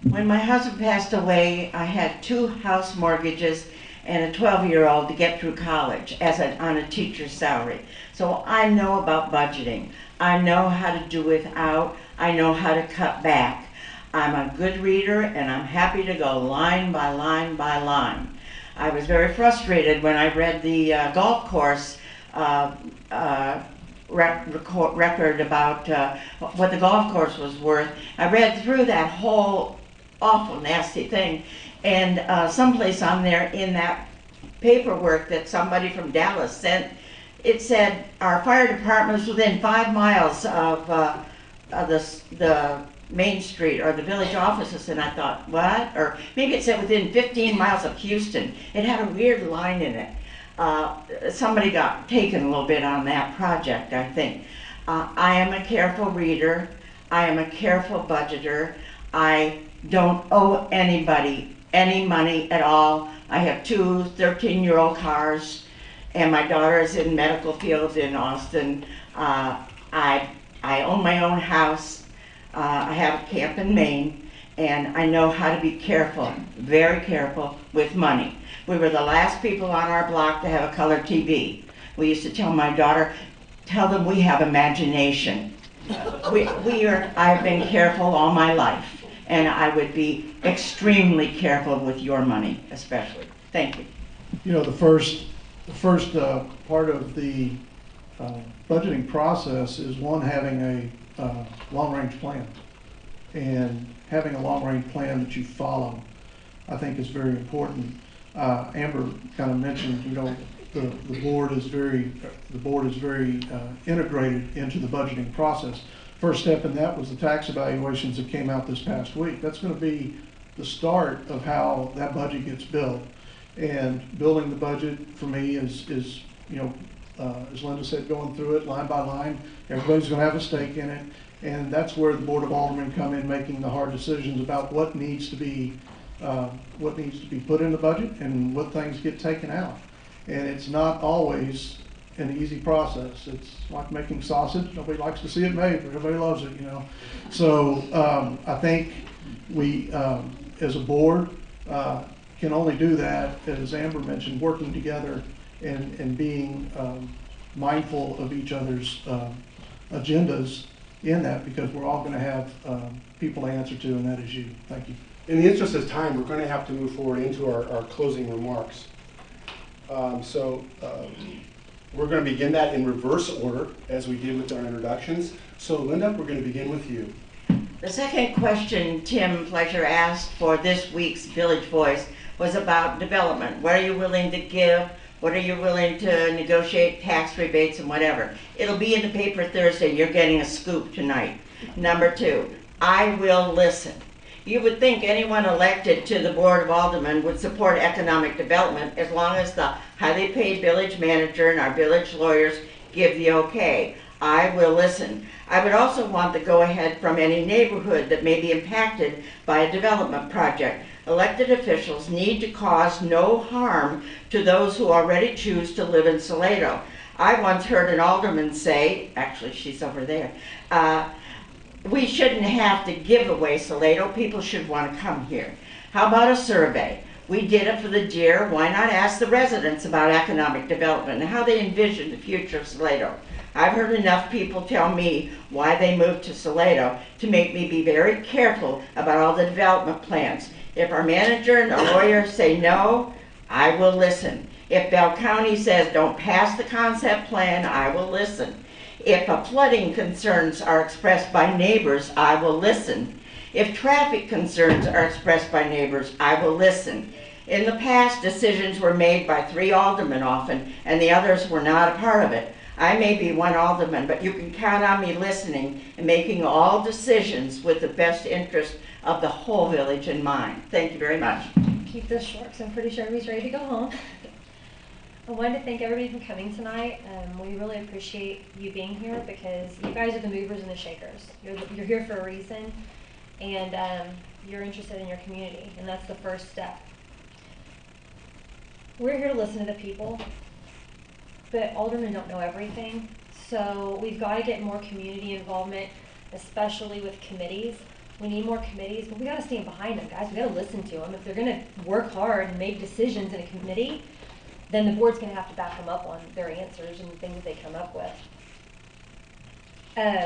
When my husband passed away, I had 2 house mortgages and a 12-year-old to get through college on a teacher's salary. So I know about budgeting. I know how to do without. I know how to cut back. I'm a good reader, and I'm happy to go line by line by line. I was very frustrated when I read the golf course record about what the golf course was worth. I read through that whole awful, nasty thing, and someplace on there in that paperwork that somebody from Dallas sent, it said our fire department was within 5 miles of the Main Street or the village offices, and I thought, what? Or maybe it said within 15 miles of Houston. It had a weird line in it. Somebody got taken a little bit on that project, I think. I am a careful reader. I am a careful budgeter. I don't owe anybody any money at all. I have 2 13-year-old cars, and my daughter is in medical field in Austin. I own my own house. I have a camp in Maine, and I know how to be careful, very careful with money. We were the last people on our block to have a color TV. We used to tell my daughter, tell them we have imagination. I've been careful all my life, and I would be extremely careful with your money, especially. Thank you. You know, the first part of the budgeting process is having a long-range plan, and having a long-range plan that you follow, I think, is very important. Amber kind of mentioned, you know, the board is very integrated into the budgeting process. First step in that was the tax evaluations that came out this past week. That's going to be the start of how that budget gets built. And building the budget for me is you know, as Linda said, going through it line by line. Everybody's going to have a stake in it, and that's where the Board of Aldermen come in, making the hard decisions about what needs to be put in the budget and what things get taken out. And it's not always an easy process. It's like making sausage. Nobody likes to see it made, but everybody loves it, you know. So I think we, as a board, can only do that, as Amber mentioned, working together and being mindful of each other's agendas in that, because we're all going to have people to answer to, and that is you. Thank you. In the interest of time, we're going to have to move forward into our closing remarks. We're going to begin that in reverse order as we did with our introductions. So Linda, we're going to begin with you. The second question Tim Fletcher asked for this week's Village Voice was about development. What are you willing to give? What are you willing to negotiate, tax rebates and whatever? It'll be in the paper Thursday. You're getting a scoop tonight. Number 2, I will listen. You would think anyone elected to the Board of Aldermen would support economic development as long as the highly paid village manager and our village lawyers give the okay. I will listen. I would also want the go-ahead from any neighborhood that may be impacted by a development project. Elected officials need to cause no harm to those who already choose to live in Salado. I once heard an alderman say, actually she's over there, we shouldn't have to give away Salado. People should want to come here. How about a survey? We did it for the deer. Why not ask the residents about economic development and how they envision the future of Salado? I've heard enough people tell me why they moved to Salado to make me be very careful about all the development plans. If our manager and our lawyer say no, I will listen. If Bell County says don't pass the concept plan, I will listen. If flooding concerns are expressed by neighbors, I will listen. If traffic concerns are expressed by neighbors, I will listen. In the past, decisions were made by 3 aldermen often, and the others were not a part of it. I may be one alderman, but you can count on me listening and making all decisions with the best interest of the whole village in mind. Thank you very much. Keep this short because I'm pretty sure everybody's ready to go home. I wanted to thank everybody for coming tonight. We really appreciate you being here because you guys are the movers and the shakers. You're here for a reason, and you're interested in your community, and that's the first step. We're here to listen to the people, but aldermen don't know everything, so we've got to get more community involvement, especially with committees. We need more committees, but we gotta stand behind them, guys. We gotta listen to them. If they're gonna work hard and make decisions in a committee, then the board's gonna have to back them up on their answers and the things that they come up with.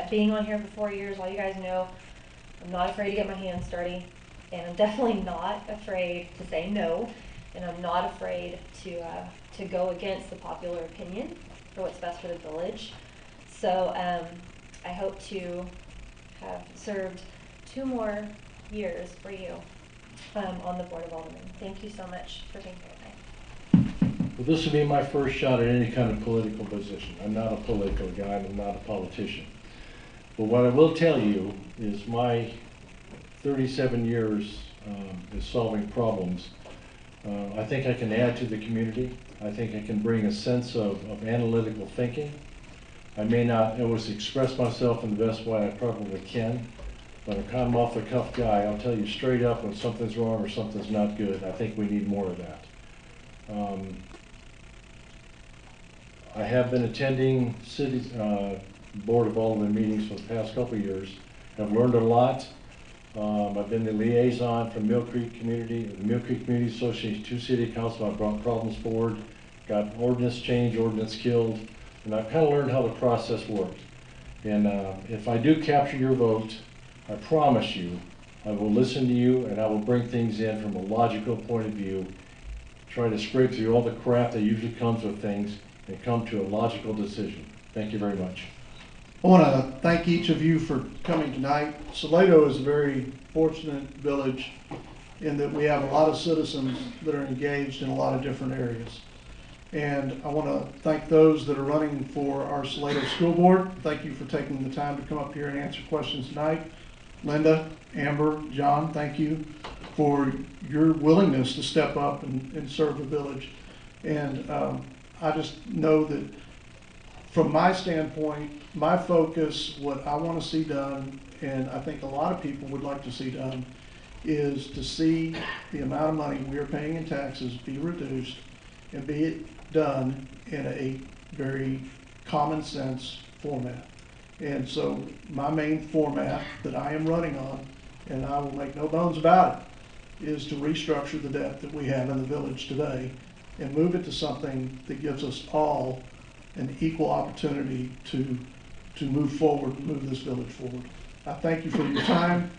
Being on here for 4 years, all you guys know, I'm not afraid to get my hands dirty, and I'm definitely not afraid to say no, and I'm not afraid to go against the popular opinion for what's best for the village. So I hope to have served 2 more years for you on the Board of Aldermen. Thank you so much for taking care of me. Well, this will be my first shot at any kind of political position. I'm not a political guy, I'm not a politician. But what I will tell you is my 37 years is solving problems. I think I can add to the community. I think I can bring a sense of analytical thinking. I may not always express myself in the best way I probably can, but I'm kind of off the cuff guy. I'll tell you straight up when something's wrong or something's not good. I think we need more of that. I have been attending city Board of Alderman meetings for the past couple of years. I've learned a lot. I've been the liaison from Mill Creek Community, the Mill Creek Community Association to City Council. I've brought problems forward, got ordinance changed, ordinance killed, and I've kind of learned how the process works. And if I do capture your vote, I promise you, I will listen to you and I will bring things in from a logical point of view, try to scrape through all the crap that usually comes with things and come to a logical decision. Thank you very much. I want to thank each of you for coming tonight. Salado is a very fortunate village in that we have a lot of citizens that are engaged in a lot of different areas. And I want to thank those that are running for our Salado School Board. Thank you for taking the time to come up here and answer questions tonight. Linda, Amber, John, thank you for your willingness to step up and serve the village. And I just know that from my standpoint, my focus, what I want to see done, and I think a lot of people would like to see done, is to see the amount of money we are paying in taxes be reduced and be it done in a very common sense format. And so my main format that I am running on, and I will make no bones about it, is to restructure the debt that we have in the village today and move it to something that gives us all an equal opportunity to move forward, move this village forward. I thank you for your time.